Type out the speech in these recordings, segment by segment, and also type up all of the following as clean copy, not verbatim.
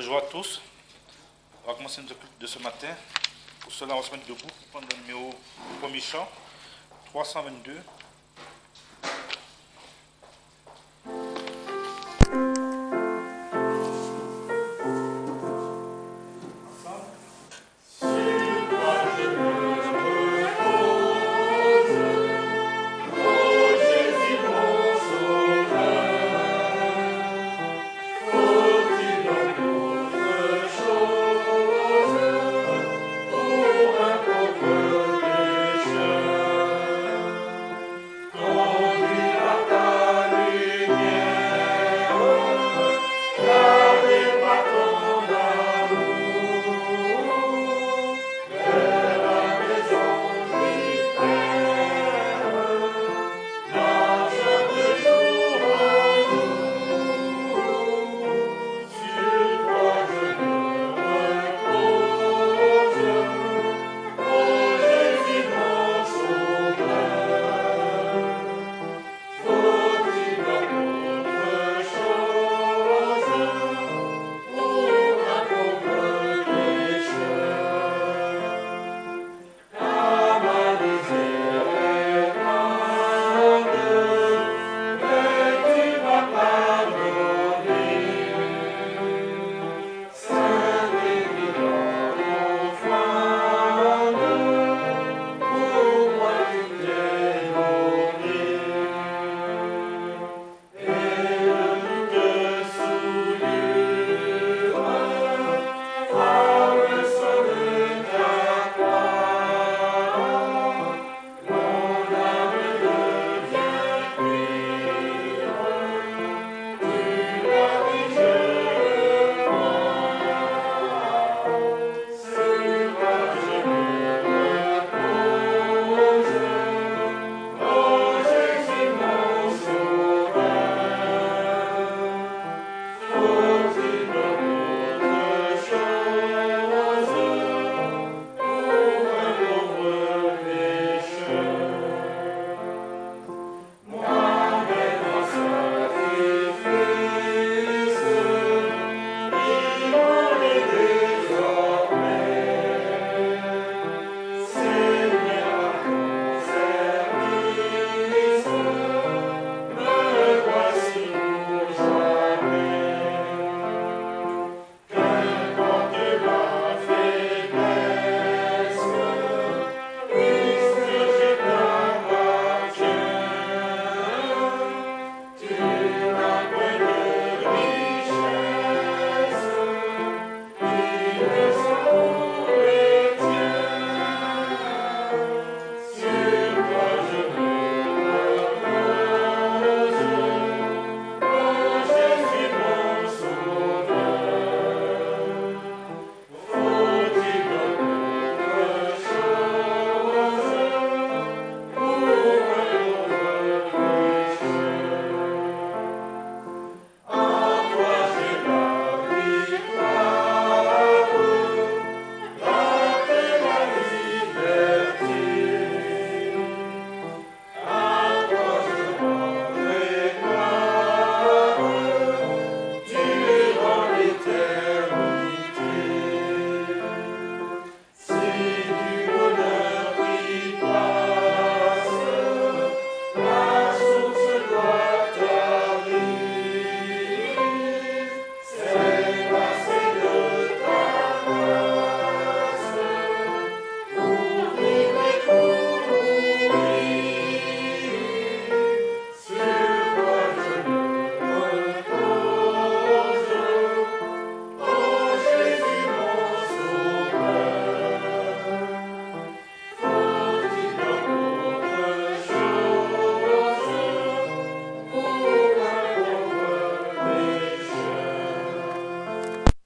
Bonjour à tous. On va commencer notre culte de ce matin. Pour cela, on va se mettre debout pour prendre le numéro du premier chant, 322.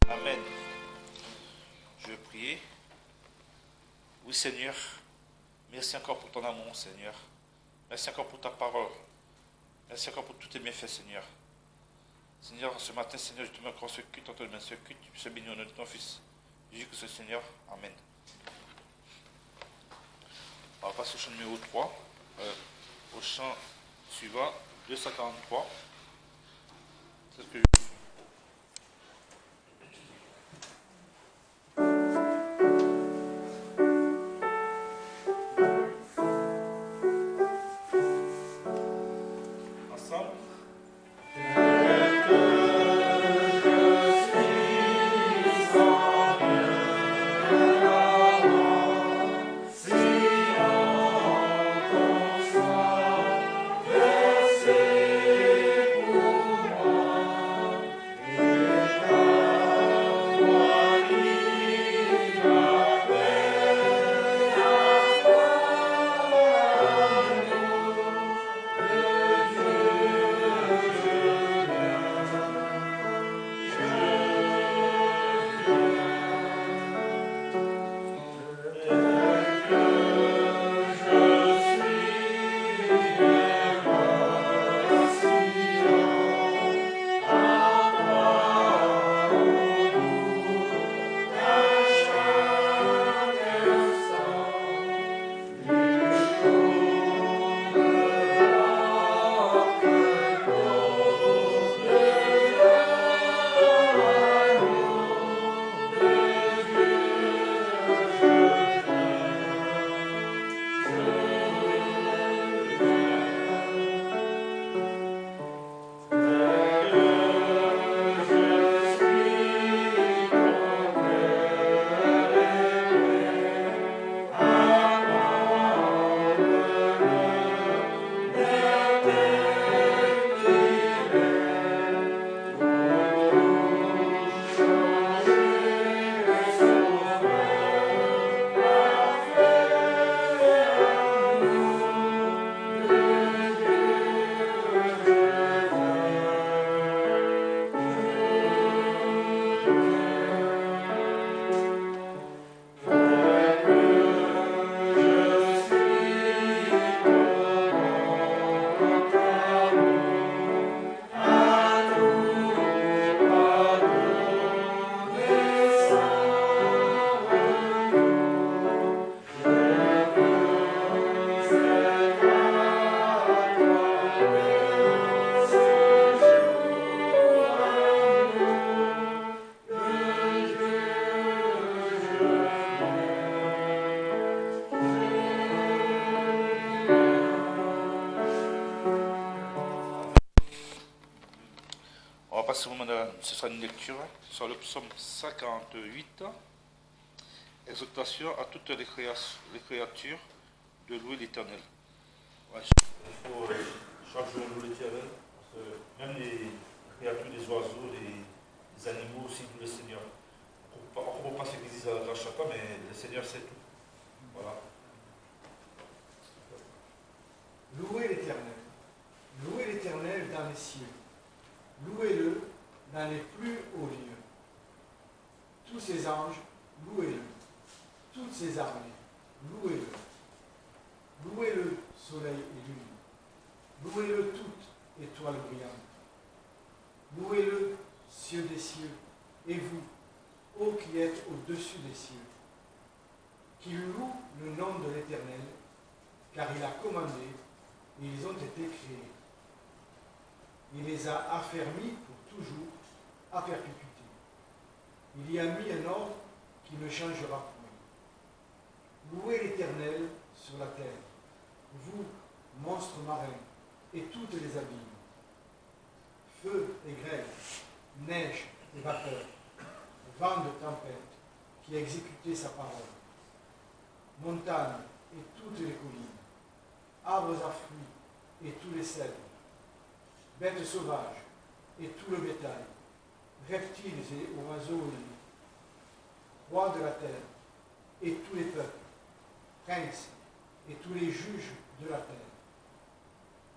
Amen. Je vais prier. Oui, Seigneur, merci encore pour ton amour, Seigneur. Merci encore pour ta parole. Merci encore pour tous tes bienfaits, Seigneur. Seigneur, ce matin, Seigneur, je te mets encore ce culte, entre les mains, ce culte, tu puisses bénir au nom de ton Fils. Jésus-Christ, Seigneur. Amen. On va passer au chant numéro 3. Au chant suivant, 243. C'est ce que je... On va passer au moment ce sera une lecture sur le psaume 58. Exhortation à toutes les créatures de louer l'Éternel. Ouais, il faut chaque jour louer l'Éternel, parce que même les créatures, les oiseaux, les animaux aussi louent le Seigneur. On ne comprend pas ce qu'ils disent à chaque fois, mais le Seigneur sait tout. Voilà. Louez l'Éternel. Louez l'Éternel dans les cieux. Louez-le dans les plus hauts lieux. Tous ses anges, louez-le. Toutes ses armées, louez-le. Louez-le, soleil et lune. Louez-le, toute étoile brillante. Louez-le, cieux des cieux, et vous, ô qui êtes au-dessus des cieux. Qu'il loue le nom de l'Éternel, car il a commandé, et ils ont été créés. Il les a affermis pour toujours, à perpétuité. Il y a mis un ordre qui ne changera point. Louez l'Éternel sur la terre, vous, monstres marins, et toutes les abîmes. Feu et grêle, neige et vapeur, vent de tempête, qui exécutait sa parole. Montagnes et toutes les collines, arbres à fruits et tous les cèdres, bêtes sauvages et tout le bétail, reptiles et oiseaux rois de la terre et tous les peuples, princes et tous les juges de la terre,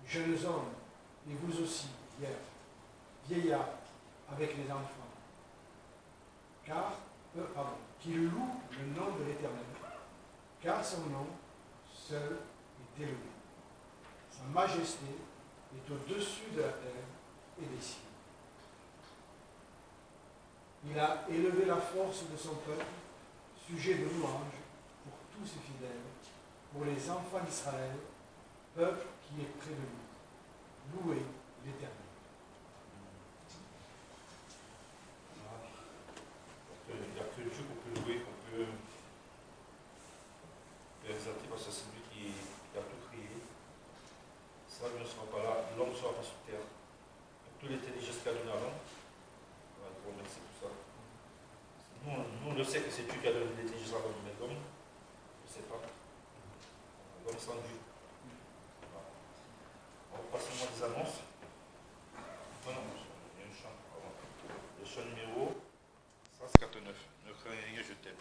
jeunes hommes et vous aussi, vieillards avec les enfants, qu'il loue le nom de l'Éternel, car son nom seul est élevé. Sa majesté est au-dessus de la terre et des cieux. Il a élevé la force de son peuple, sujet de louange pour tous ses fidèles, pour les enfants d'Israël, peuple qui est près de lui. Louez l'Éternel. Il n'y a que Dieu qu'on peut louer, qu'on peut exalter, parce que c'est lui qui a tout créé. Ça, nous ne sera pas là, l'homme ne sera pas sur terre. Toute l'intelligence qu'il a donnée avant, on va te remercier pour ça. Nous, on le sait que c'est Dieu qui a donné l'intelligence avant, mais l'homme, je ne sais pas. L'homme sans Dieu. Voilà. On va passer au moment des annonces. Non, il y a un chant. Le chant numéro 159. Ne crains rien, je t'aime.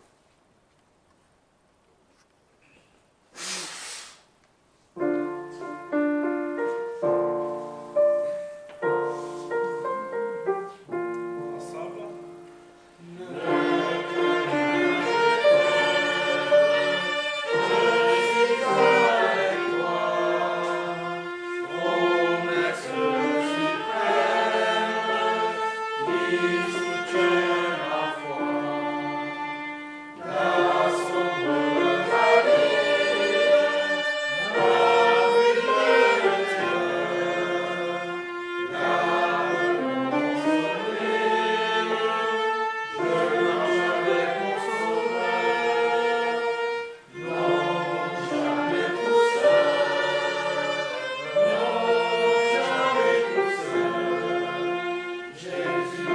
Jésus.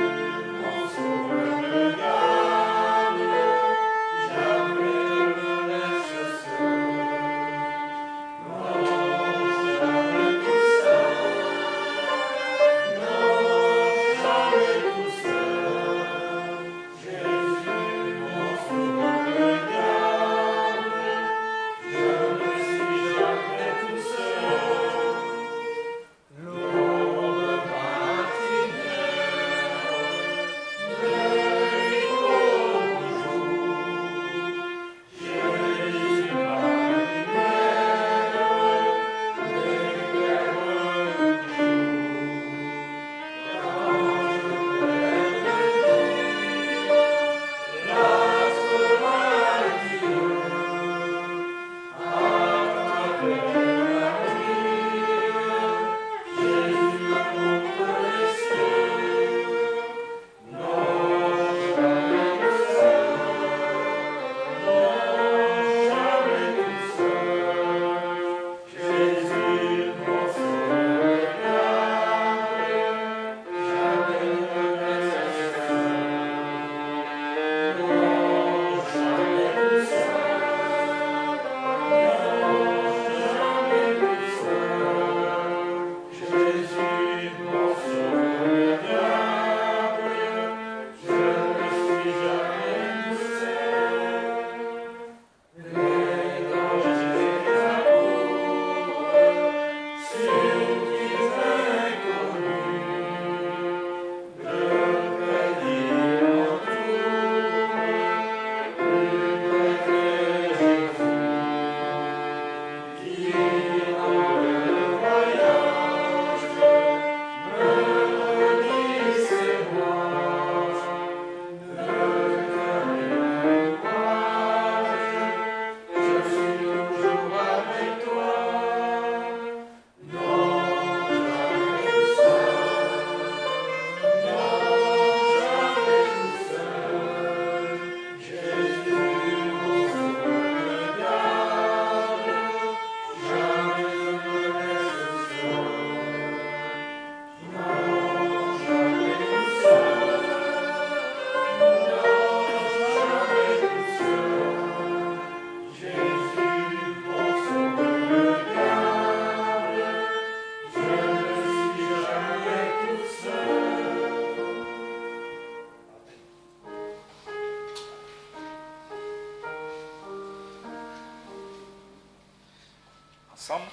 ensemble.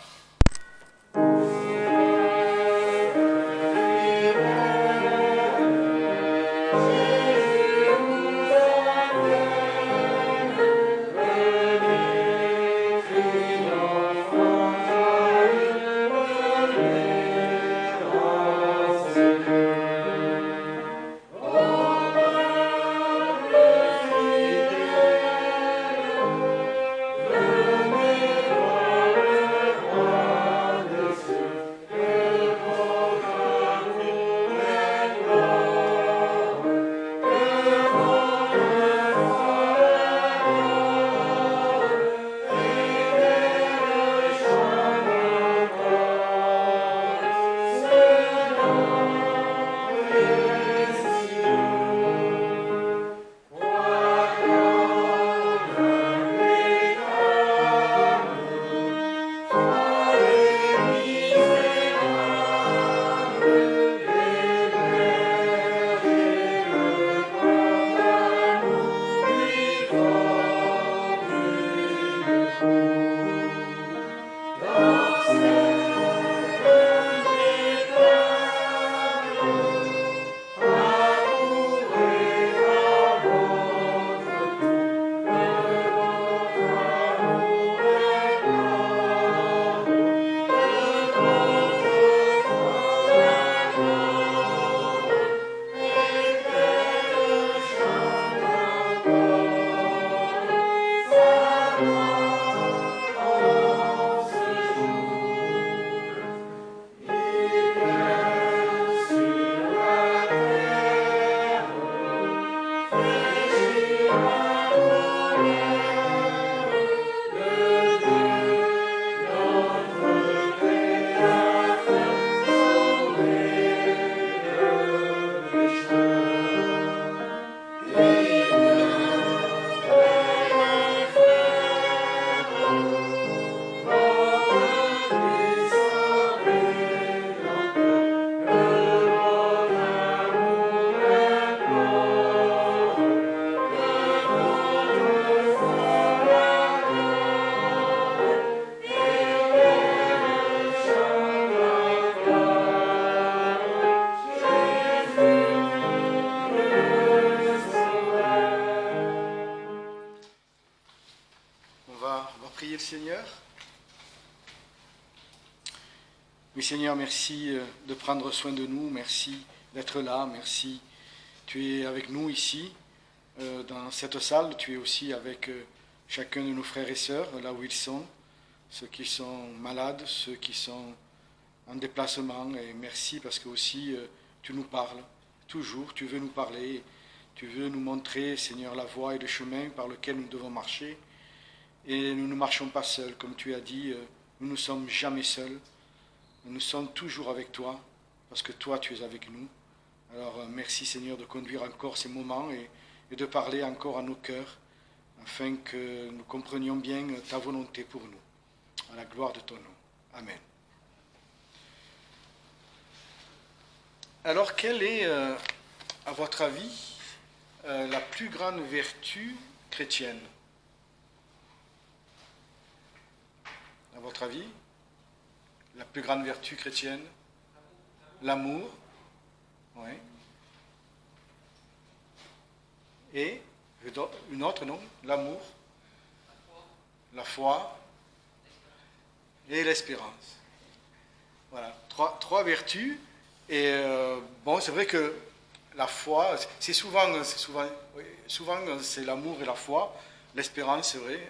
Priez le Seigneur. Oui Seigneur, merci de prendre soin de nous, merci d'être là, merci. Tu es avec nous ici, dans cette salle, tu es aussi avec chacun de nos frères et sœurs, là où ils sont, ceux qui sont malades, ceux qui sont en déplacement, et merci parce que aussi tu nous parles, toujours, tu veux nous parler, tu veux nous montrer, Seigneur, la voie et le chemin par lequel nous devons marcher. Et nous ne marchons pas seuls, comme tu as dit, nous ne sommes jamais seuls. Nous sommes toujours avec toi, parce que toi, tu es avec nous. Alors, merci Seigneur de conduire encore ces moments et de parler encore à nos cœurs, afin que nous comprenions bien ta volonté pour nous. À la gloire de ton nom. Amen. Alors, quelle est, à votre avis, la plus grande vertu chrétienne ? À votre avis, la plus grande vertu chrétienne? L'amour. Oui. Et une autre, non? L'amour, la foi et l'espérance. Voilà, trois vertus. Et bon, c'est vrai que la foi, souvent c'est l'amour et la foi. L'espérance, c'est vrai.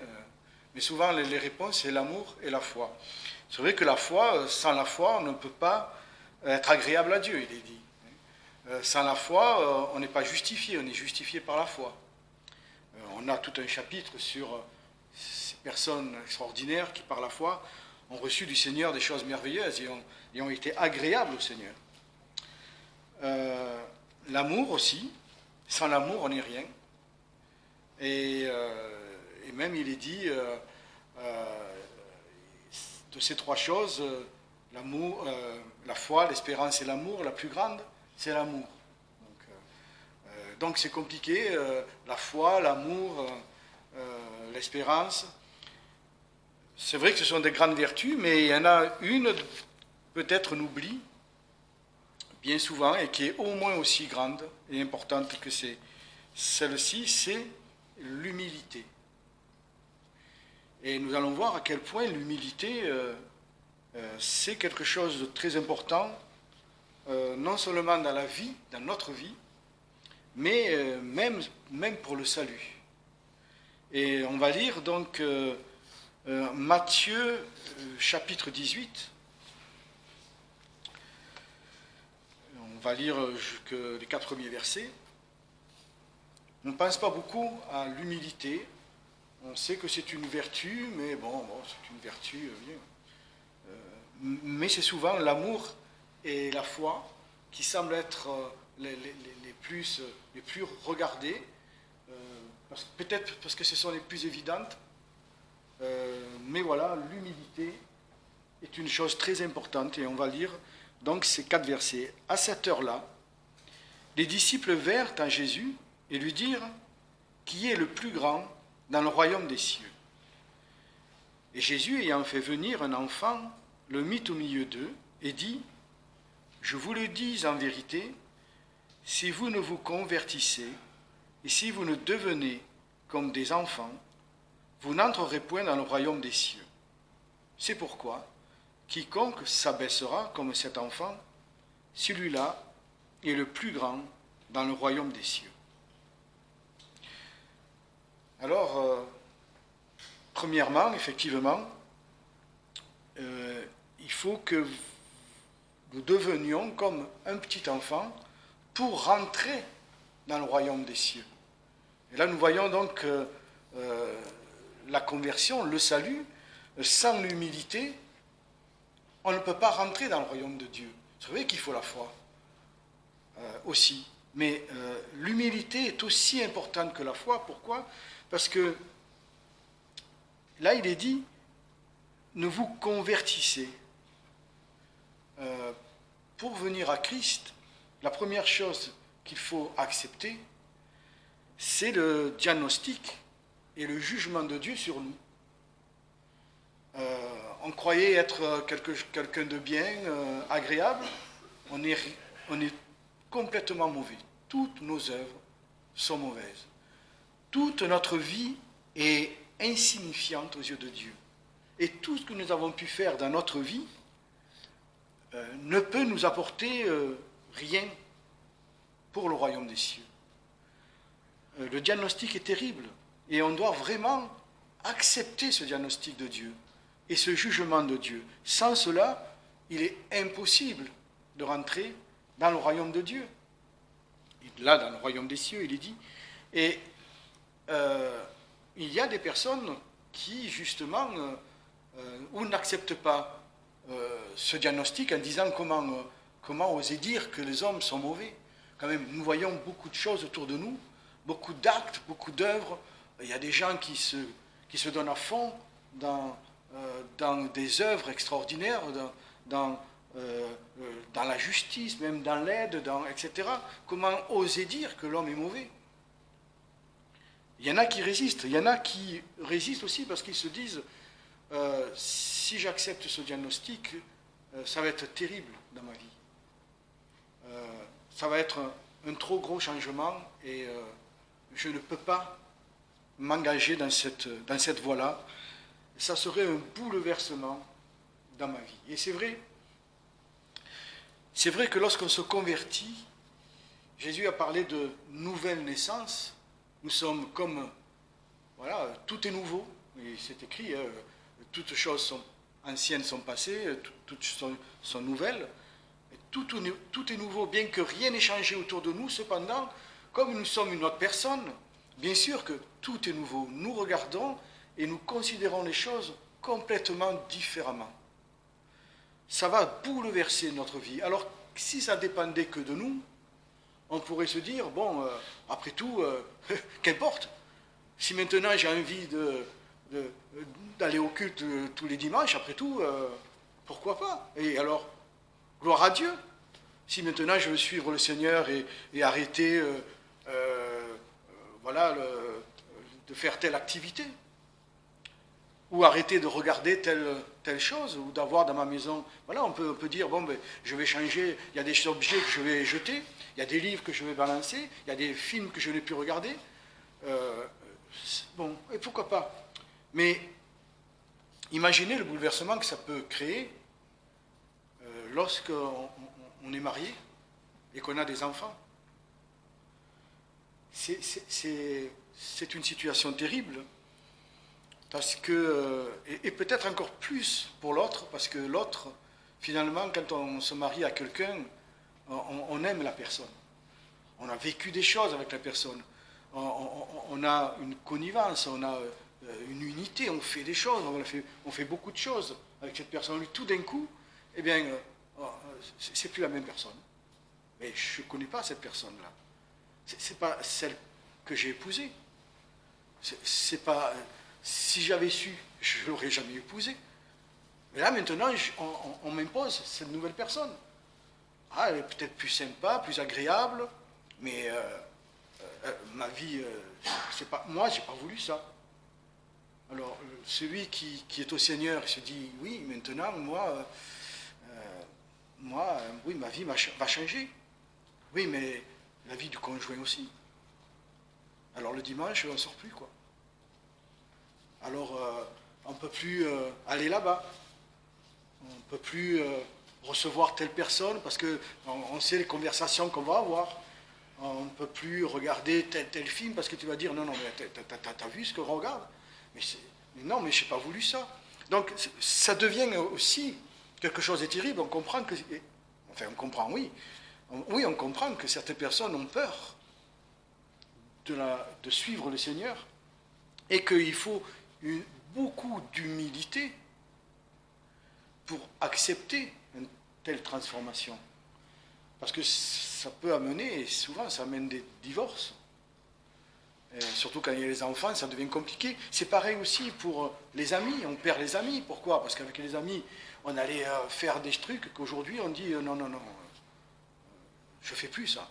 Mais souvent, les réponses, c'est l'amour et la foi. C'est vrai que la foi, sans la foi, on ne peut pas être agréable à Dieu, il est dit. Sans la foi, on n'est pas justifié, on est justifié par la foi. On a tout un chapitre sur ces personnes extraordinaires qui, par la foi, ont reçu du Seigneur des choses merveilleuses et ont été agréables au Seigneur. L'amour aussi, sans l'amour, on n'est rien. Et même, il est dit, de ces trois choses, l'amour, la foi, l'espérance et l'amour, la plus grande, c'est l'amour. Donc c'est compliqué, la foi, l'amour, l'espérance. C'est vrai que ce sont des grandes vertus, mais il y en a une, peut-être on oublie, bien souvent, et qui est au moins aussi grande et importante que celle-ci, c'est l'humilité. Et nous allons voir à quel point l'humilité, c'est quelque chose de très important, non seulement dans la vie, dans notre vie, mais même pour le salut. Et on va lire donc Matthieu chapitre 18. On va lire les 4 premiers versets. On ne pense pas beaucoup à l'humilité. On sait que c'est une vertu, mais bon c'est une vertu. Mais c'est souvent l'amour et la foi qui semblent être les plus regardées, peut-être parce que ce sont les plus évidentes. Mais voilà, l'humilité est une chose très importante, et on va lire donc ces 4 versets. À cette heure-là, les disciples vinrent à Jésus et lui dirent : qui est le plus grand dans le royaume des cieux ? Et Jésus, ayant fait venir un enfant, le mit au milieu d'eux et dit : je vous le dis en vérité, si vous ne vous convertissez et si vous ne devenez comme des enfants, vous n'entrerez point dans le royaume des cieux. C'est pourquoi quiconque s'abaissera comme cet enfant, celui-là est le plus grand dans le royaume des cieux. Alors, premièrement, effectivement, il faut que nous devenions comme un petit enfant pour rentrer dans le royaume des cieux. Et là, nous voyons donc la conversion, le salut. Sans l'humilité, on ne peut pas rentrer dans le royaume de Dieu. C'est vrai qu'il faut la foi aussi, mais l'humilité est aussi importante que la foi. Pourquoi ? Parce que là, il est dit, ne vous convertissez. Pour venir à Christ, la première chose qu'il faut accepter, c'est le diagnostic et le jugement de Dieu sur nous. On croyait être quelqu'un de bien, agréable, on est complètement mauvais. Toutes nos œuvres sont mauvaises. Toute notre vie est insignifiante aux yeux de Dieu. Et tout ce que nous avons pu faire dans notre vie ne peut nous apporter rien pour le royaume des cieux. Le diagnostic est terrible et on doit vraiment accepter ce diagnostic de Dieu et ce jugement de Dieu. Sans cela, il est impossible de rentrer dans le royaume de Dieu. Et là, dans le royaume des cieux, il est dit. Et il y a des personnes qui, justement, ou n'acceptent pas ce diagnostic en disant comment oser dire que les hommes sont mauvais. Quand même, nous voyons beaucoup de choses autour de nous, beaucoup d'actes, beaucoup d'œuvres. Il y a des gens qui se donnent à fond dans des œuvres extraordinaires, dans la justice, même dans l'aide, etc. Comment oser dire que l'homme est mauvais ? Il y en a qui résistent. Il y en a qui résistent aussi parce qu'ils se disent si j'accepte ce diagnostic, ça va être terrible dans ma vie. Ça va être un trop gros changement et je ne peux pas m'engager dans cette voie-là. Ça serait un bouleversement dans ma vie. Et c'est vrai que lorsqu'on se convertit, Jésus a parlé de nouvelle naissance. Nous sommes comme, voilà, tout est nouveau. Et c'est écrit, toutes choses anciennes sont passées, toutes sont nouvelles. Et tout est nouveau, bien que rien n'ait changé autour de nous. Cependant, comme nous sommes une autre personne, bien sûr que tout est nouveau. Nous regardons et nous considérons les choses complètement différemment. Ça va bouleverser notre vie. Alors, si ça dépendait que de nous, on pourrait se dire, bon, après tout, qu'importe. Si maintenant j'ai envie d'aller au culte tous les dimanches, après tout, pourquoi pas ? Et alors, gloire à Dieu. Si maintenant je veux suivre le Seigneur et arrêter de faire telle activité. ou arrêter de regarder telle chose, ou d'avoir dans ma maison, voilà, on peut dire, bon, ben, je vais changer, il y a des objets que je vais jeter, il y a des livres que je vais balancer, il y a des films que je n'ai plus regarder, bon, et pourquoi pas. Mais imaginez le bouleversement que ça peut créer lorsqu'on est marié et qu'on a des enfants. C'est une situation terrible, parce que, et peut-être encore plus pour l'autre, parce que l'autre, finalement, quand on se marie à quelqu'un, on aime la personne. On a vécu des choses avec la personne. On a une connivence, on a une unité, on fait des choses, on fait beaucoup de choses avec cette personne. Tout d'un coup, eh bien, c'est plus la même personne. Mais je ne connais pas cette personne-là. C'est pas celle que j'ai épousée. C'est pas. Si j'avais su, je ne l'aurais jamais épousée. Mais là, maintenant, on m'impose cette nouvelle personne. Ah, elle est peut-être plus sympa, plus agréable, mais ma vie, c'est pas. Moi, j'ai pas voulu ça. Alors, celui qui est au Seigneur, il se dit, oui, maintenant, oui, ma vie va changer. Oui, mais la vie du conjoint aussi. Alors le dimanche, on ne sort plus, quoi. Alors, on ne peut plus aller là-bas. On ne peut plus recevoir telle personne parce qu'on sait les conversations qu'on va avoir. On ne peut plus regarder tel film parce que tu vas dire, non, mais t'as vu ce que je regarde? Mais non, mais je n'ai pas voulu ça. Donc, ça devient aussi quelque chose de terrible. On comprend que... Enfin, on comprend, oui. Oui, on comprend que certaines personnes ont peur de suivre le Seigneur et qu'il faut beaucoup d'humilité pour accepter une telle transformation. Parce que ça peut amener, et souvent ça amène des divorces. Et surtout quand il y a les enfants, ça devient compliqué. C'est pareil aussi pour les amis, on perd les amis. Pourquoi? Parce qu'avec les amis, on allait faire des trucs qu'aujourd'hui on dit non, je ne fais plus ça.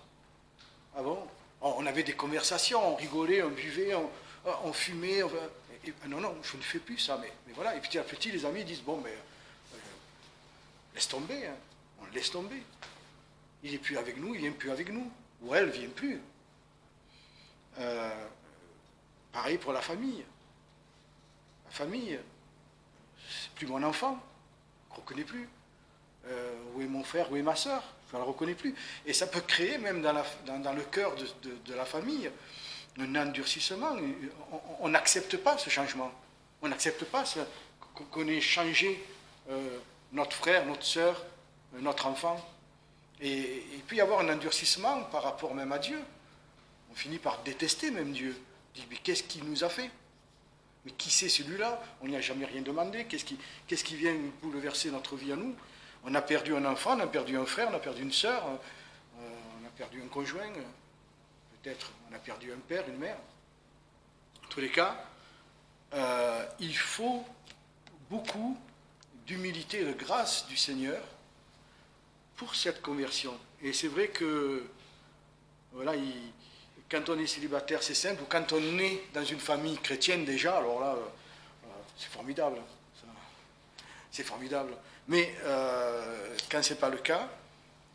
Ah bon? On avait des conversations, on rigolait, on buvait, on fumait. Non, je ne fais plus ça. Mais voilà, et petit à petit, les amis disent, bon, mais laisse tomber, hein. On laisse tomber. Il n'est plus avec nous, il ne vient plus avec nous. Ou elle ne vient plus. Pareil pour la famille. La famille, c'est plus mon enfant, je ne reconnais plus. Où est mon frère, où est ma soeur? Je ne la reconnais plus. Et ça peut créer, même dans le cœur de la famille, un endurcissement. On n'accepte pas ce changement. On n'accepte pas qu'on ait changé notre frère, notre soeur, notre enfant. Et il peut y avoir un endurcissement par rapport même à Dieu. On finit par détester même Dieu. On dit, mais qu'est-ce qu'il nous a fait? Mais qui c'est celui-là? On n'y a jamais rien demandé. Qu'est-ce qui vient bouleverser notre vie à nous? On a perdu un enfant, on a perdu un frère, on a perdu une sœur, on a perdu un conjoint, peut-être on a perdu un père, une mère. En tous les cas, il faut beaucoup d'humilité et de grâce du Seigneur pour cette conversion. Et c'est vrai que, voilà, quand on est célibataire, c'est simple, ou quand on est dans une famille chrétienne déjà, alors là, c'est formidable. C'est formidable. Mais quand ce n'est pas le cas,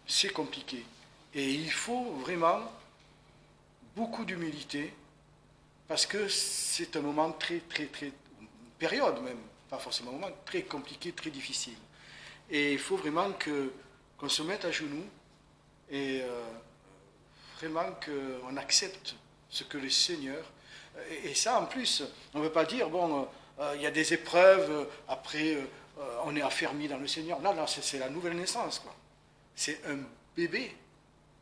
c'est compliqué. Et il faut vraiment beaucoup d'humilité, parce que c'est un moment très, une période même, pas forcément un moment, très compliqué, très difficile. Et il faut vraiment qu'on se mette à genoux et vraiment qu'on accepte ce que le Seigneur... Et ça, en plus, on ne veut pas dire, bon, il y a des épreuves, après... on est affermi dans le Seigneur. Non, c'est la nouvelle naissance, quoi. C'est un bébé,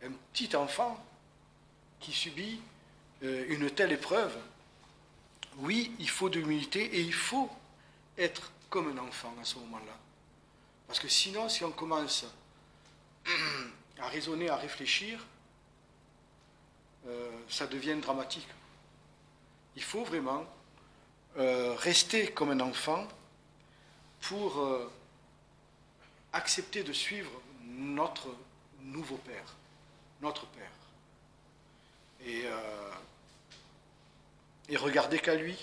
un petit enfant qui subit une telle épreuve. Oui, il faut de l'humilité et il faut être comme un enfant à ce moment-là. Parce que sinon, si on commence à raisonner, à réfléchir, ça devient dramatique. Il faut vraiment rester comme un enfant pour accepter de suivre notre nouveau Père, notre Père. Et regarder qu'à lui.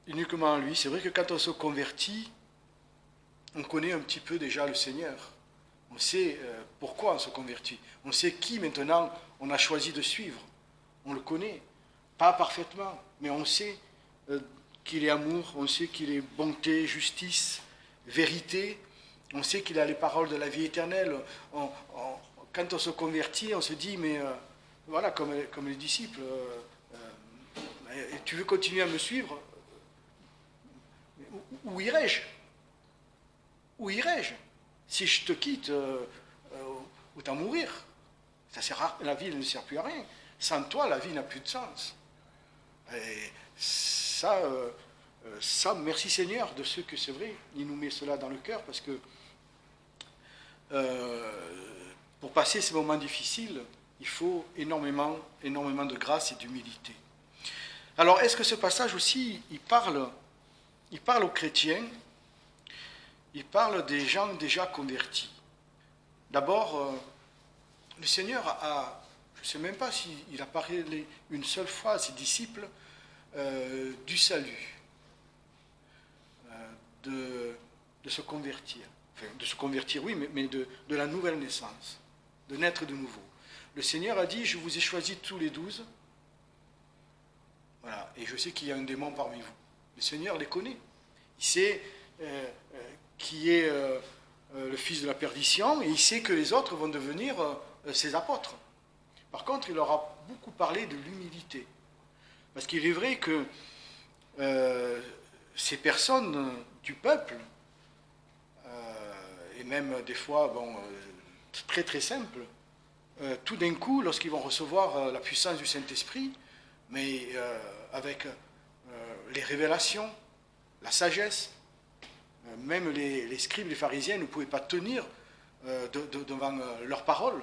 uniquement en lui. C'est vrai que quand on se convertit, on connaît un petit peu déjà le Seigneur. On sait pourquoi on se convertit. On sait qui maintenant on a choisi de suivre. On le connaît. Pas parfaitement, mais on sait qu'il est amour, on sait qu'il est bonté, justice, vérité. On sait qu'il a les paroles de la vie éternelle. Quand on se convertit, on se dit, mais voilà, comme les disciples, tu veux continuer à me suivre? Où irai-je? Où irai-je? Si je te quitte, autant mourir. La vie ne sert plus à rien. Sans toi, la vie n'a plus de sens. Et ça, merci Seigneur de ce que c'est vrai. Il nous met cela dans le cœur parce que pour passer ces moments difficiles, il faut énormément de grâce et d'humilité. Alors, est-ce que ce passage aussi, il parle aux chrétiens, il parle des gens déjà convertis. D'abord, le Seigneur a, je ne sais même pas s'il a parlé une seule fois à ses disciples du salut, de se convertir. Enfin, de se convertir, oui, mais de la nouvelle naissance, de naître de nouveau. Le Seigneur a dit, je vous ai choisis tous les 12, voilà, et je sais qu'il y a un démon parmi vous. Le Seigneur les connaît. Il sait qui est le fils de la perdition, et il sait que les autres vont devenir ses apôtres. Par contre, il leur a beaucoup parlé de l'humilité. Parce qu'il est vrai que ces personnes du peuple, et même des fois très très simples, tout d'un coup, lorsqu'ils vont recevoir la puissance du Saint-Esprit, mais avec les révélations, la sagesse, même les scribes, les pharisiens ne pouvaient pas tenir devant leurs paroles,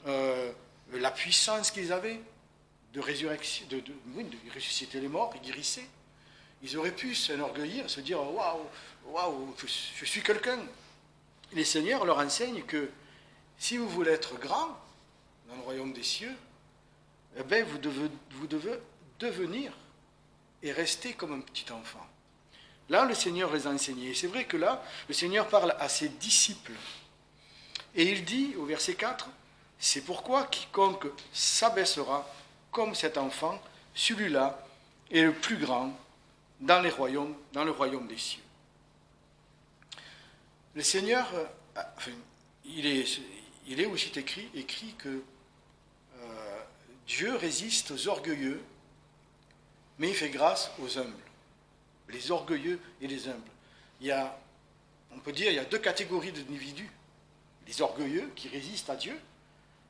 la puissance qu'ils avaient de résurrection, de ressusciter les morts, ils guérissaient. Ils auraient pu s'enorgueillir, se dire waouh, je suis quelqu'un. Les seigneurs leur enseignent que si vous voulez être grand dans le royaume des cieux, eh bien vous devez devenir et rester comme un petit enfant. Là, le Seigneur les a enseignés. Et c'est vrai que là, le Seigneur parle à ses disciples. Et il dit au verset 4, « C'est pourquoi quiconque s'abaissera comme cet enfant, celui-là est le plus grand dans le royaume des cieux. » Le Seigneur, il est aussi écrit que Dieu résiste aux orgueilleux, mais il fait grâce aux humbles. Les orgueilleux et les humbles. On peut dire qu'il y a deux catégories d'individus. Les orgueilleux qui résistent à Dieu,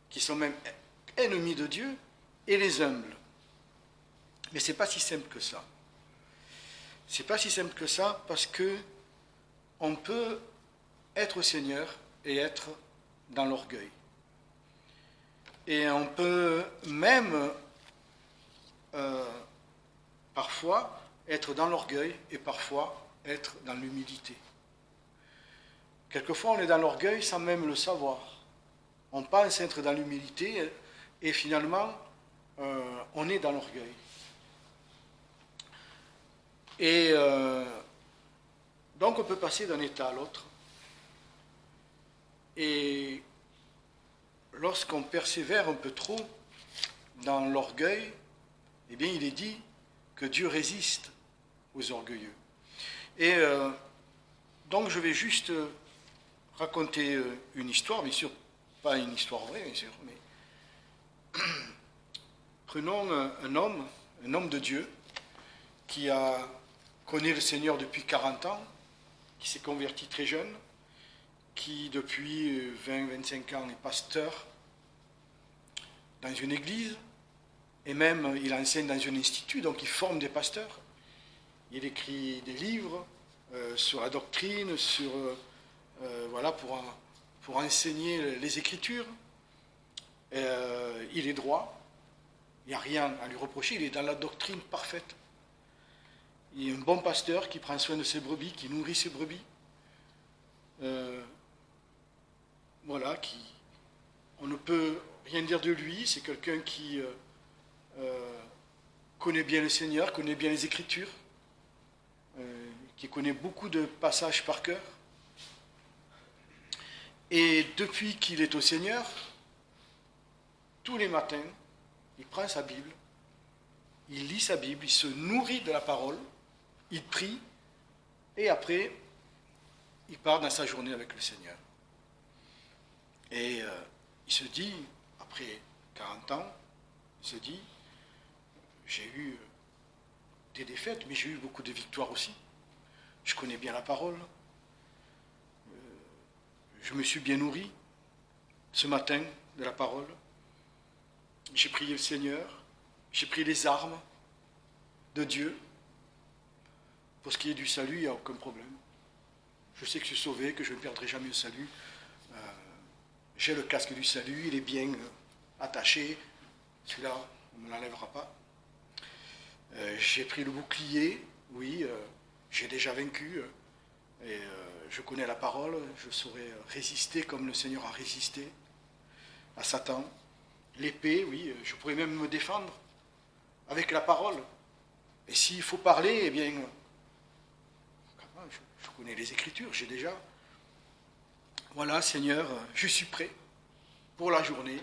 qui sont même ennemis de Dieu, et les humbles. Mais ce n'est pas si simple que ça. Ce n'est pas si simple que ça parce que on peut être au Seigneur et être dans l'orgueil. Et on peut même parfois être dans l'orgueil et parfois être dans l'humilité. Quelquefois, on est dans l'orgueil sans même le savoir. On pense être dans l'humilité et finalement, on est dans l'orgueil. Et donc, on peut passer d'un état à l'autre. Et lorsqu'on persévère un peu trop dans l'orgueil, eh bien, il est dit que Dieu résiste aux orgueilleux. Et donc, je vais juste raconter une histoire, bien sûr, pas une histoire vraie, bien sûr, mais prenons un homme de Dieu, qui a connu le Seigneur depuis 40 ans, qui s'est converti très jeune, qui depuis 20-25 ans est pasteur dans une église, et même il enseigne dans un institut, donc il forme des pasteurs. Il écrit des livres sur la doctrine, pour enseigner les Écritures. Il est droit, il n'y a rien à lui reprocher, il est dans la doctrine parfaite. Il est un bon pasteur qui prend soin de ses brebis, qui nourrit ses brebis. On ne peut rien dire de lui, c'est quelqu'un qui connaît bien le Seigneur, connaît bien les Écritures, qui connaît beaucoup de passages par cœur. Et depuis qu'il est au Seigneur, tous les matins, il prend sa Bible, il lit sa Bible, il se nourrit de la parole, il prie, et après, il part dans sa journée avec le Seigneur. Et il se dit, après 40 ans, il se dit, j'ai eu des défaites, mais j'ai eu beaucoup de victoires aussi. Je connais bien la parole. Je me suis bien nourri ce matin de la parole. J'ai prié le Seigneur. J'ai pris les armes de Dieu. Pour ce qui est du salut, il n'y a aucun problème. Je sais que je suis sauvé, que je ne perdrai jamais le salut. J'ai le casque du salut, il est bien attaché. Celui-là, on ne me l'enlèvera pas. J'ai pris le bouclier, oui, j'ai déjà vaincu. Et je connais la parole, je saurais résister comme le Seigneur a résisté à Satan. L'épée, oui, je pourrais même me défendre avec la parole. Et s'il faut parler, eh bien, je connais les Écritures, j'ai déjà. Voilà, Seigneur, je suis prêt pour la journée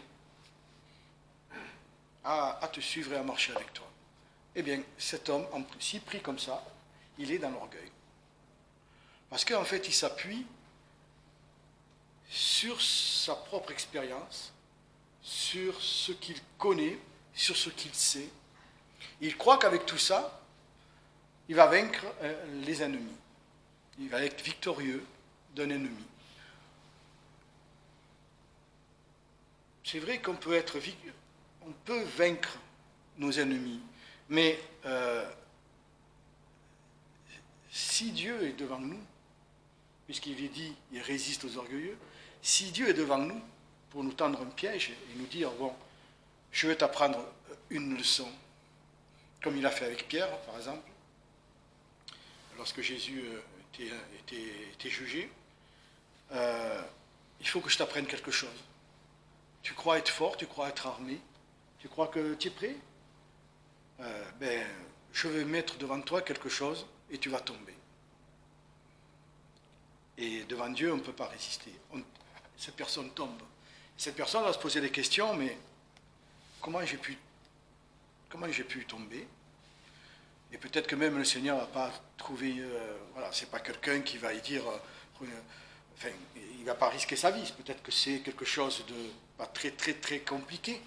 à te suivre et à marcher avec toi. Eh bien, cet homme, s'il prie comme ça, il est dans l'orgueil. Parce qu'en fait, il s'appuie sur sa propre expérience, sur ce qu'il connaît, sur ce qu'il sait. Il croit qu'avec tout ça, il va vaincre les ennemis. Il va être victorieux d'un ennemi. C'est vrai qu'on peut vaincre nos ennemis, mais si Dieu est devant nous, puisqu'il est dit, il résiste aux orgueilleux, si Dieu est devant nous pour nous tendre un piège et nous dire, bon, je vais t'apprendre une leçon, comme il a fait avec Pierre, par exemple, lorsque Jésus était jugé, il faut que je t'apprenne quelque chose. Tu crois être fort, tu crois être armé, tu crois que tu es prêt? Je vais mettre devant toi quelque chose et tu vas tomber. Et devant Dieu, on ne peut pas résister. Cette personne tombe. Cette personne va se poser des questions, mais comment j'ai pu tomber? Et peut-être que même le Seigneur n'a pas trouvé... c'est pas quelqu'un qui va y dire... il ne va pas risquer sa vie. Peut-être que c'est quelque chose de pas très, très, très compliqué.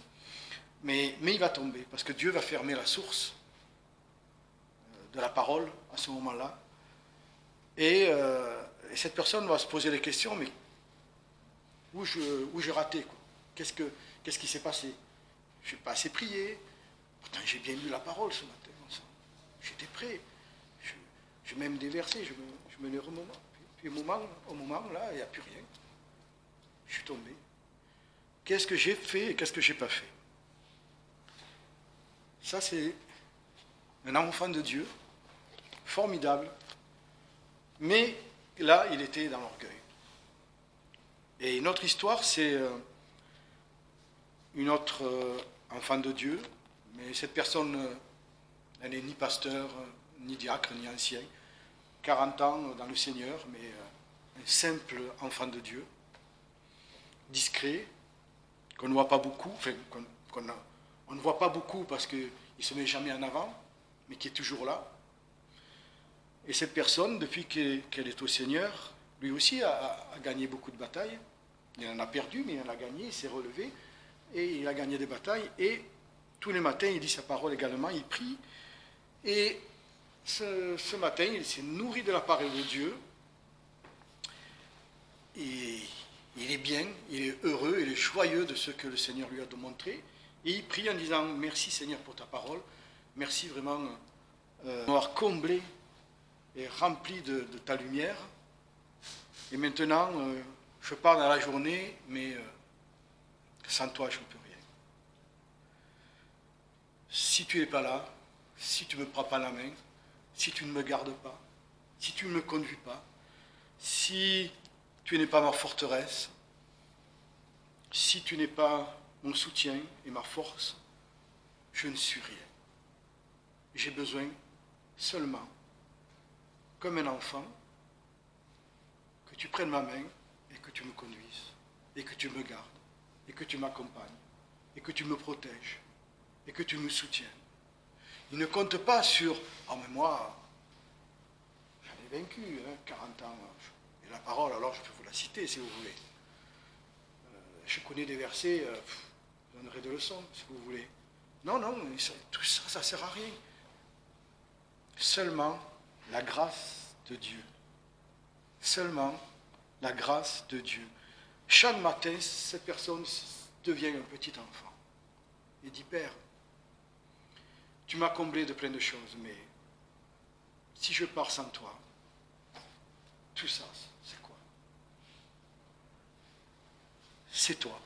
Mais il va tomber, parce que Dieu va fermer la source de la parole à ce moment-là. Et cette personne va se poser des questions, mais où j'ai raté, quoi. Qu'est-ce qui s'est passé? Je n'ai pas assez prié. Pourtant, j'ai bien lu la parole ce matin. J'étais prêt. Je même des versets, je me les remonte. Puis au moment, là, il n'y a plus rien. Je suis tombé. Qu'est-ce que j'ai fait et qu'est-ce que je n'ai pas fait? Ça, c'est un enfant de Dieu, formidable. Mais là, il était dans l'orgueil. Et une autre histoire, c'est une autre enfant de Dieu. Mais cette personne, elle n'est ni pasteur, ni diacre, ni ancien. 40 ans dans le Seigneur, mais un simple enfant de Dieu. Discret, qu'on ne voit pas beaucoup, on ne voit pas beaucoup parce qu'il ne se met jamais en avant, mais qui est toujours là. Et cette personne, depuis qu'elle est au Seigneur, lui aussi a gagné beaucoup de batailles. Il en a perdu, mais il en a gagné, il s'est relevé, et il a gagné des batailles. Et tous les matins, il dit sa parole également, il prie. Et ce matin, il s'est nourri de la parole de Dieu. Et il est bien, il est heureux, il est joyeux de ce que le Seigneur lui a montré. Et il prie en disant, merci Seigneur pour ta parole. Merci vraiment de m'avoir comblé et rempli de ta lumière. Et maintenant, je pars dans la journée, mais sans toi, je ne peux rien. Si tu n'es pas là, si tu ne me prends pas la main, si tu ne me gardes pas, si tu ne me conduis pas, si tu n'es pas ma forteresse, si tu n'es pas mon soutien et ma force, je ne suis rien. J'ai besoin seulement comme un enfant, que tu prennes ma main et que tu me conduises, et que tu me gardes, et que tu m'accompagnes, et que tu me protèges, et que tu me soutiennes. Il ne compte pas sur « Ah, mais moi, j'en ai vaincu, 40 ans, et la parole, alors je peux vous la citer si vous voulez. Je connais des versets, je donnerai des leçons si vous voulez. » Non, tout ça, ça ne sert à rien. Seulement la grâce de Dieu. Seulement la grâce de Dieu. Chaque matin, cette personne devient un petit enfant. Il dit, Père, tu m'as comblé de plein de choses, mais si je pars sans toi, tout ça, c'est quoi? C'est toi.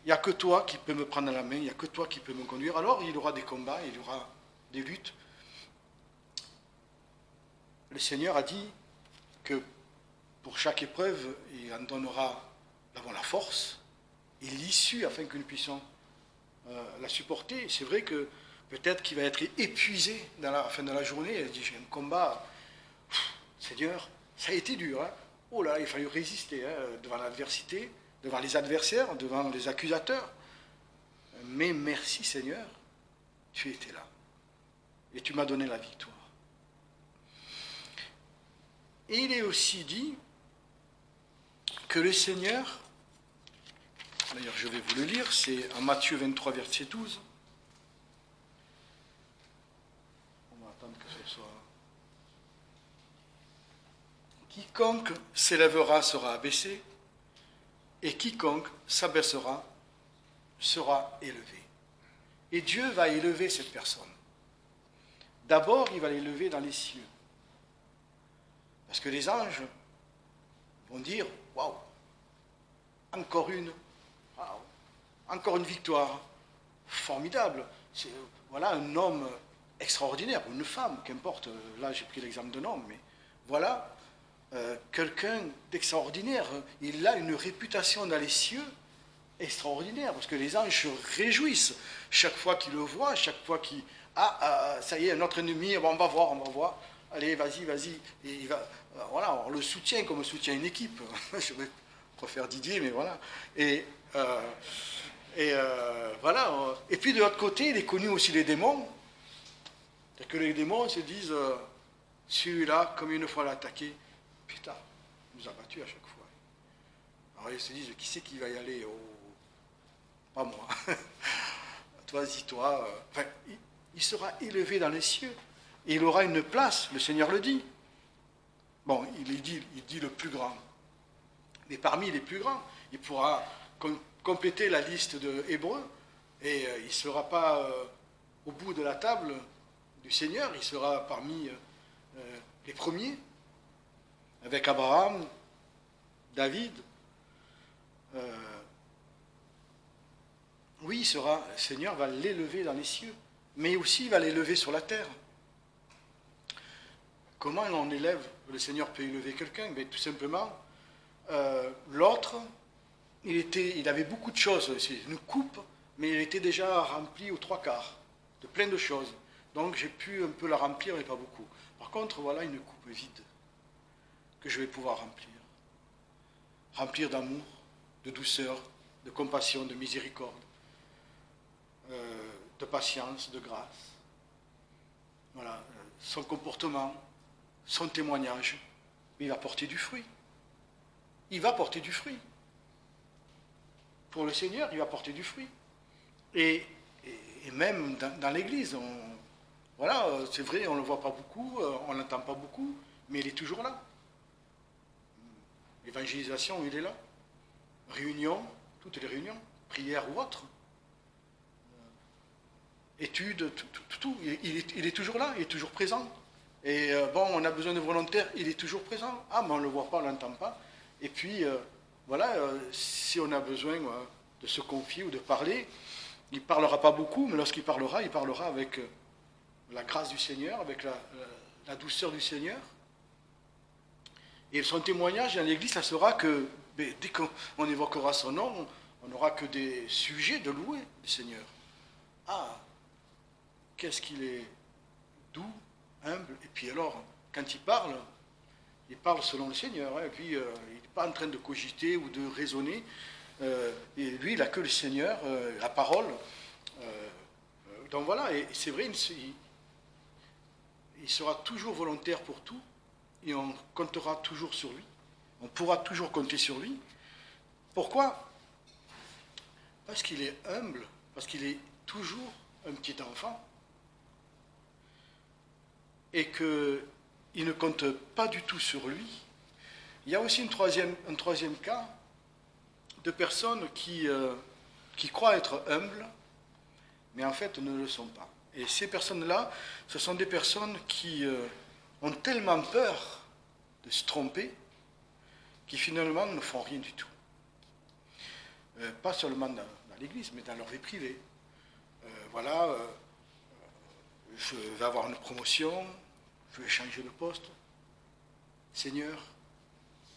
Il n'y a que toi qui peux me prendre la main, il n'y a que toi qui peux me conduire. Alors il y aura des combats, il y aura des luttes. Le Seigneur a dit que pour chaque épreuve, il en donnera d'abord la force et l'issue afin que nous puissions la supporter. C'est vrai que peut-être qu'il va être épuisé dans la fin de la journée. Il dit, j'ai un combat. Seigneur, ça a été dur. Hein. Oh là, il a fallu résister devant l'adversité, devant les adversaires, devant les accusateurs. Mais merci Seigneur, tu étais là. Et tu m'as donné la victoire. Et il est aussi dit que le Seigneur, d'ailleurs je vais vous le lire, c'est en Matthieu 23, verset 12. On va attendre que ce soit... Quiconque s'élèvera sera abaissé, et quiconque s'abaissera sera élevé. Et Dieu va élever cette personne. D'abord, il va l'élever dans les cieux. Parce que les anges vont dire, waouh, encore une victoire formidable. C'est, voilà un homme extraordinaire, ou une femme, qu'importe. Là, j'ai pris l'exemple d'un homme, mais voilà quelqu'un d'extraordinaire. Il a une réputation dans les cieux extraordinaire, parce que les anges se réjouissent chaque fois qu'ils le voient, chaque fois qu'ils... ça y est, notre ennemi, on va voir. Allez, vas-y. Et il va, voilà, on le soutient comme on soutient une équipe. Je préfère Didier, mais voilà. Et voilà. Et puis de l'autre côté, il est connu aussi les démons. C'est que les démons se disent, celui-là, comme une fois l'a attaqué, putain, il nous a battus à chaque fois. Alors ils se disent, qui c'est qui va y aller? Pas moi. Toi, dis-toi. Enfin, il sera élevé dans les cieux. Et il aura une place, le Seigneur le dit. Bon, il dit le plus grand. Mais parmi les plus grands, il pourra compléter la liste de Hébreux. Et il ne sera pas au bout de la table du Seigneur, il sera parmi les premiers, avec Abraham, David. Oui, le Seigneur va l'élever dans les cieux, mais aussi il va l'élever sur la terre. Comment le Seigneur peut élever quelqu'un? Ben, tout simplement, l'autre, il avait beaucoup de choses, c'est une coupe, mais il était déjà rempli aux 3/4 de plein de choses. Donc j'ai pu un peu la remplir, mais pas beaucoup. Par contre, voilà une coupe vide que je vais pouvoir remplir. Remplir d'amour, de douceur, de compassion, de miséricorde, de patience, de grâce. Voilà, son comportement, son témoignage, il va porter du fruit. Il va porter du fruit. Pour le Seigneur, il va porter du fruit. Et même dans l'Église, voilà, c'est vrai, on ne le voit pas beaucoup, on ne l'entend pas beaucoup, mais il est toujours là. L'évangélisation, il est là. Réunion, toutes les réunions, prières ou autres. Études, tout. Il est toujours là, il est toujours présent. Et bon, on a besoin de volontaires, il est toujours présent. Ah, mais on ne le voit pas, on ne l'entend pas. Et puis, voilà, si on a besoin de se confier ou de parler, il ne parlera pas beaucoup, mais lorsqu'il parlera avec la grâce du Seigneur, avec la douceur du Seigneur. Et son témoignage dans l'Église, ça sera que, dès qu'on évoquera son nom, on n'aura que des sujets de louer le Seigneur. Ah, qu'est-ce qu'il est doux, humble, et puis alors, quand il parle selon le Seigneur. Hein, et puis, il n'est pas en train de cogiter ou de raisonner. Et lui, il n'a que le Seigneur, la parole. Donc voilà, et c'est vrai, il sera toujours volontaire pour tout, et on comptera toujours sur lui. On pourra toujours compter sur lui. Pourquoi? Parce qu'il est humble, parce qu'il est toujours un petit enfant, et qu'il ne compte pas du tout sur lui. Il y a aussi un troisième cas de personnes qui croient être humbles, mais en fait ne le sont pas. Et ces personnes-là, ce sont des personnes qui ont tellement peur de se tromper, qui finalement ne font rien du tout. Pas seulement dans l'église, mais dans leur vie privée. Je vais avoir une promotion, je vais changer de poste. Seigneur,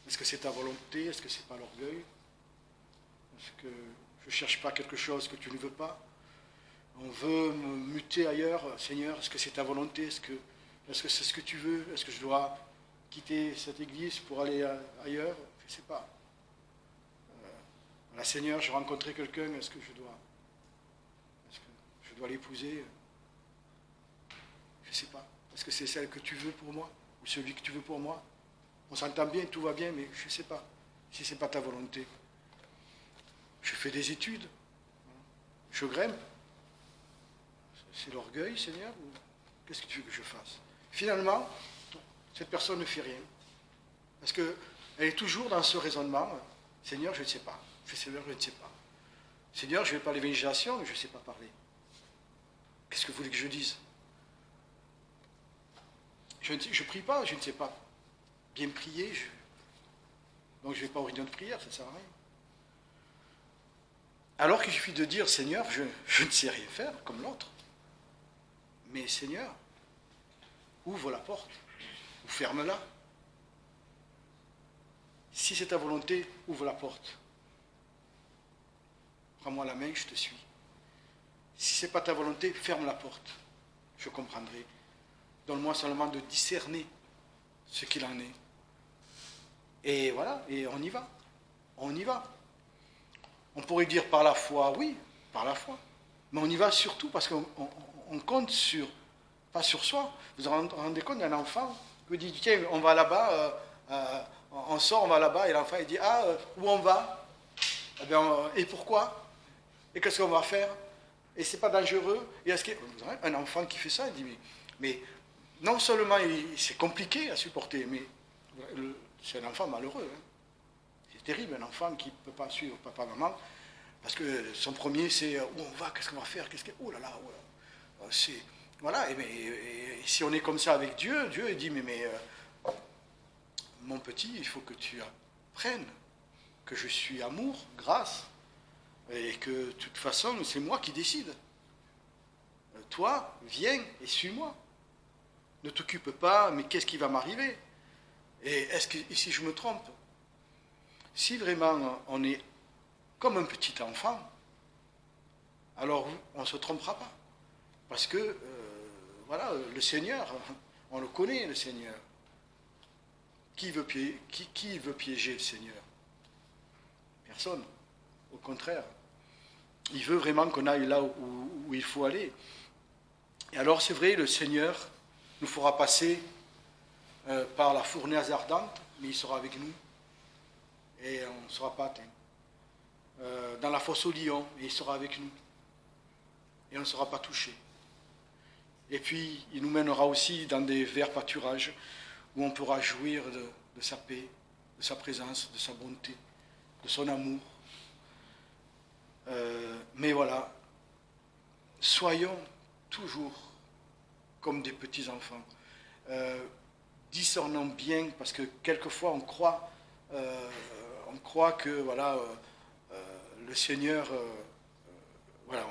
est-ce que c'est ta volonté? Est-ce que c'est pas l'orgueil? Est-ce que je ne cherche pas quelque chose que tu ne veux pas? On veut me muter ailleurs. Seigneur, est-ce que c'est ta volonté? Est-ce que c'est ce que tu veux? Est-ce que je dois quitter cette église pour aller ailleurs? Je ne sais pas. Seigneur, j'ai rencontré quelqu'un, est-ce que je dois l'épouser? Je ne sais pas. Est-ce que c'est celle que tu veux pour moi? Ou celui que tu veux pour moi? On s'entend bien, tout va bien, mais je ne sais pas. Si ce n'est pas ta volonté. Je fais des études. Je grimpe. C'est l'orgueil, Seigneur? Ou qu'est-ce que tu veux que je fasse? Finalement, cette personne ne fait rien. Parce qu'elle est toujours dans ce raisonnement. Seigneur, je ne sais pas. Seigneur, je ne sais pas. Seigneur, je ne vais pas à l'évangélisation, mais je ne sais pas parler. Qu'est-ce que vous voulez que je dise? Je ne prie pas, je ne sais pas bien prier. Donc je ne vais pas aux réunions de prière, ça ne sert à rien. Alors qu'il suffit de dire, Seigneur, je ne sais rien faire, comme l'autre. Mais Seigneur, ouvre la porte, ou ferme-la. Si c'est ta volonté, ouvre la porte. Prends-moi la main, je te suis. Si ce n'est pas ta volonté, ferme la porte. Je comprendrai. Donne-moi seulement de discerner ce qu'il en est. Et voilà, et on y va. On y va. On pourrait dire par la foi, oui, par la foi. Mais on y va surtout parce qu'on compte pas sur soi. Vous vous rendez compte d'un enfant qui vous dit, tiens, on va là-bas, on sort, on va là-bas, et l'enfant il dit, où on va? Eh bien, et pourquoi? Et qu'est-ce qu'on va faire? Et c'est pas dangereux? Et est-ce un enfant qui fait ça, il dit, mais non seulement c'est compliqué à supporter, mais c'est un enfant malheureux. Hein. C'est terrible, un enfant qui ne peut pas suivre papa, maman, parce que son premier, c'est où on va, qu'est-ce qu'on va faire, oh là là, c'est... Voilà, et si on est comme ça avec Dieu, Dieu il dit, mais mon petit, il faut que tu apprennes que je suis amour, grâce, et que de toute façon, c'est moi qui décide. Toi, viens et suis-moi. Ne t'occupe pas, mais qu'est-ce qui va m'arriver? Et si je me trompe? Si vraiment on est comme un petit enfant, alors on ne se trompera pas. Parce que, le Seigneur, on le connaît, le Seigneur. Qui veut piéger le Seigneur? Personne. Au contraire. Il veut vraiment qu'on aille là où il faut aller. Et alors, c'est vrai, le Seigneur nous fera passer par la fournaise ardente, mais il sera avec nous. Et on ne sera pas atteint. Dans la fosse au lion, et il sera avec nous. Et on ne sera pas touché. Et puis, il nous mènera aussi dans des verts pâturages où on pourra jouir de sa paix, de sa présence, de sa bonté, de son amour. Mais voilà, soyons toujours comme des petits-enfants. Discernons bien, parce que quelquefois on croit que le Seigneur,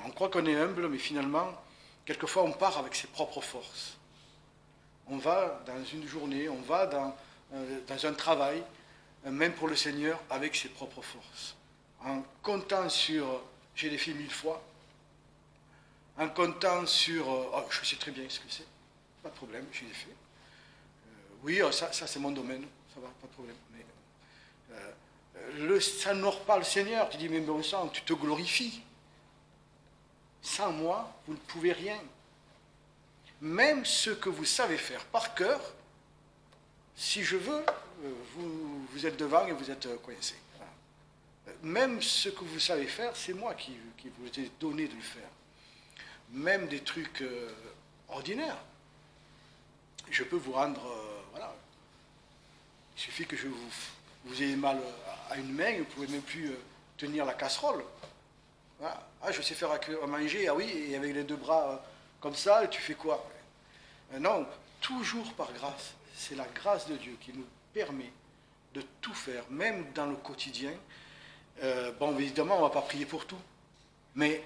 on croit qu'on est humble, mais finalement, quelquefois on part avec ses propres forces. On va dans une journée, on va dans un travail, même pour le Seigneur, avec ses propres forces. En comptant sur, j'ai les fait 1000 fois, en comptant sur, je sais très bien ce que c'est, pas de problème, je l'ai fait. Oui, ça c'est mon domaine, ça va, pas de problème. Mais, ça n'honore pas le Seigneur. Tu dis, mais bon sang, tu te glorifies. Sans moi, vous ne pouvez rien. Même ce que vous savez faire par cœur, si je veux, vous êtes devant et vous êtes coincé. Voilà. Même ce que vous savez faire, c'est moi qui vous ai donné de le faire. Même des trucs ordinaires. Je peux vous rendre... voilà. Il suffit que vous ayez mal à une main, vous ne pouvez même plus tenir la casserole. Voilà. Ah, je sais faire à manger, ah oui, et avec les deux bras comme ça, tu fais quoi? Non, toujours par grâce. C'est la grâce de Dieu qui nous permet de tout faire, même dans le quotidien. Bon, évidemment, on ne va pas prier pour tout. Mais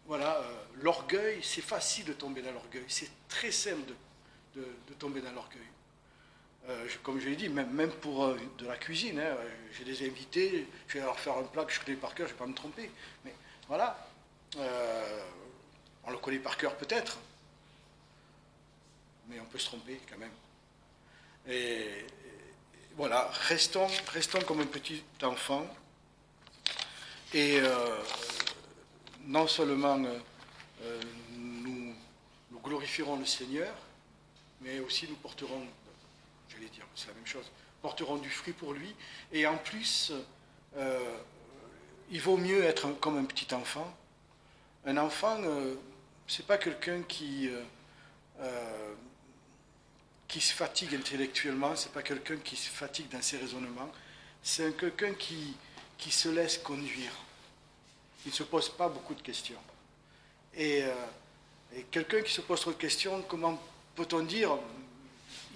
voilà, l'orgueil, c'est facile de tomber dans l'orgueil. C'est très simple de tomber dans l'orgueil. Comme je l'ai dit, même pour de la cuisine, hein, j'ai des invités, je vais leur faire un plat que je connais par cœur, je ne vais pas me tromper. Mais voilà, on le connaît par cœur peut-être, mais on peut se tromper quand même. Et voilà, restons comme un petit enfant, et non seulement nous glorifierons le Seigneur, mais aussi nous porterons, j'allais dire, c'est la même chose, porteront du fruit pour lui, et en plus, il vaut mieux être comme un petit enfant. Un enfant, c'est pas quelqu'un qui se fatigue intellectuellement, c'est pas quelqu'un qui se fatigue dans ses raisonnements, c'est quelqu'un qui se laisse conduire. Il ne se pose pas beaucoup de questions. Et quelqu'un qui se pose trop de questions, comment peut-on dire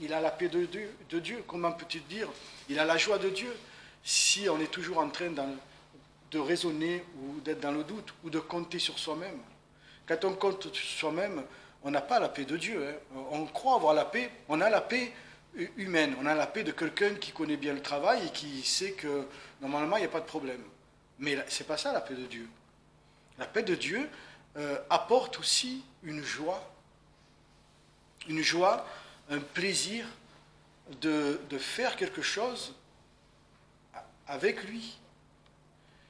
il a la paix de Dieu? Comment peut-il dire il a la joie de Dieu si on est toujours en train de raisonner ou d'être dans le doute ou de compter sur soi-même? Quand on compte sur soi-même, on n'a pas la paix de Dieu. Hein. On croit avoir la paix, on a la paix humaine, on a la paix de quelqu'un qui connaît bien le travail et qui sait que normalement il n'y a pas de problème. Mais ce n'est pas ça la paix de Dieu. La paix de Dieu apporte aussi une joie, un plaisir de faire quelque chose avec lui.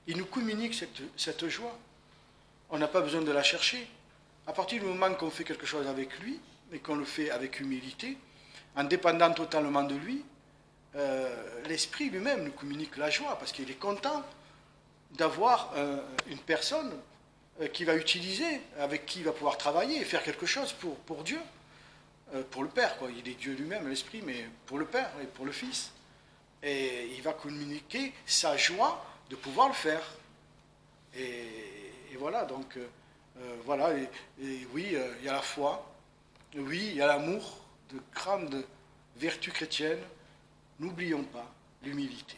Il nous communique cette joie. On n'a pas besoin de la chercher. À partir du moment qu'on fait quelque chose avec lui, et qu'on le fait avec humilité, en dépendant totalement de lui, l'Esprit lui-même nous communique la joie, parce qu'il est content d'avoir une personne qu'il va utiliser, avec qui il va pouvoir travailler et faire quelque chose pour Dieu, pour le Père, quoi. Il est Dieu lui-même, l'Esprit, mais pour le Père et pour le Fils. Et il va communiquer sa joie de pouvoir le faire. Et voilà, donc, voilà, et oui, il y a la foi, oui, il y a l'amour, de grandes vertus chrétiennes. N'oublions pas l'humilité.